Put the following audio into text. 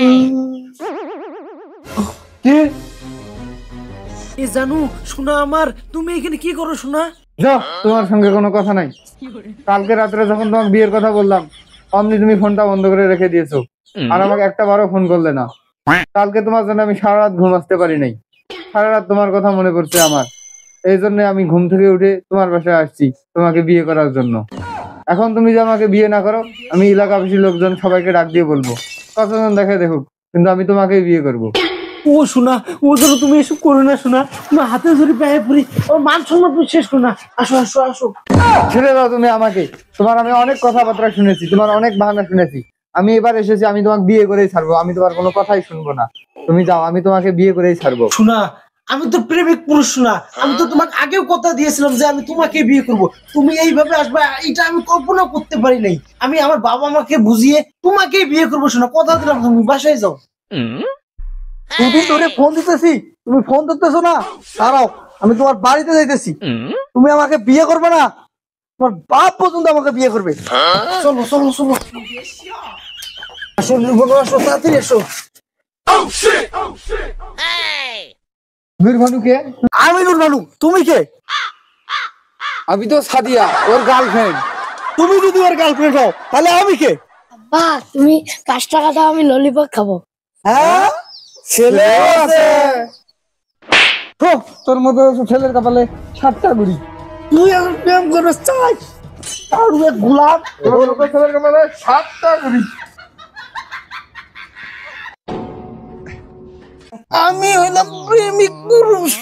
কি এ জানু শোনা আমার, তুমি এখানে কি করো শোনা? যাও, তোমার সঙ্গে কোনো কথা নাই। কালকে রাত্রে যখন তোমাকে বিয়ের কথা বললাম, অমনি তুমি ফোনটা বন্ধ করে রেখে দিয়েছো, আর আমাকে একটা বারও ফোন করলে না। কালকে তোমার জন্য আমি সারা রাত ঘুম আসতে পারি নাই। সারা রাত তোমার কথা মনে পড়ছে আমার। এই জন্য আমি ঘুম থেকে উঠে তোমার বাসায় আসছি তোমাকে বিয়ে করার জন্য। এখন তুমি যে আমাকে বিয়ে না করো, আমি এলাকাবাসী লোকজন সবাইকে ডাক দিয়ে বলবো, কতজন দেখে দেখুক, কিন্তু আমি তোমাকেই বিয়ে করব। ও শোনা, ও যেন তুমি এসব করো না শোনা, তোমার হাতে ধরে পায়ে পড়ি, ও মান সম্মান তুমি শেষ করো না। আসো আসো আসো। ছেড়ে দাও তুমি আমাকে। তোমার আমি অনেক কথাবার্তা শুনেছি, তোমার অনেক বাহানা শুনেছি। আমি এবার এসেছি, আমি তোমাকে বিয়ে করেই ছাড়বো। আমি তোমার কোনো কথাই শুনবো না। তুমি যাও, আমি তোমাকে বিয়ে করেই ছাড়বো। শোনা, আমি তো প্রেমিক পুরুষ শোনা, আমি তো তোমাকে আগেও কথা দিয়েছিলাম যে আমি তোমাকে বিয়ে করব। তুমি এইভাবে আসবে এটা আমি কল্পনা করতে পারি নাই। আমি আমার বাবা মাকে বুঝিয়ে তোমাকেই বিয়ে করবো শোনা, কথা দিলাম। তুমি বাসায় যাও। দুদিন ধরে ফোন দিতেছি, তুমি ফোন ধরতেছো না। দাঁড়াও, আমি তোমার বাড়িতে যাইতেছি। তুমি আমাকে বিয়ে করবে না, তোমার বাপ পর্যন্ত আমাকে বিয়ে করবে। চলো চলো চলো, আসো নির্ভর, আসো তাড়াতাড়ি এসো। নূর ভানু কে? আমি নূর ভানু, তুমি কে? আমি তো সাদিয়া, ওর গার্লফ্রেন্ড। তুমি যদি ওর গার্লফ্রেন্ড হও তাহলে আমি কে? বা তুমি 5 টাকা দাও, আমি ললিপপ খাবো। হ্যাঁ, ছেলে আছে। হো, তোর মতো ছেলের কপালে 7টা গুড়ি। তুই এখন প্রেম করবে চাই আর গোলাপ। তোর মতো ছেলের কপালে 7টা গুড়ি। আমি হইলাম প্রেমিক পুরুষ।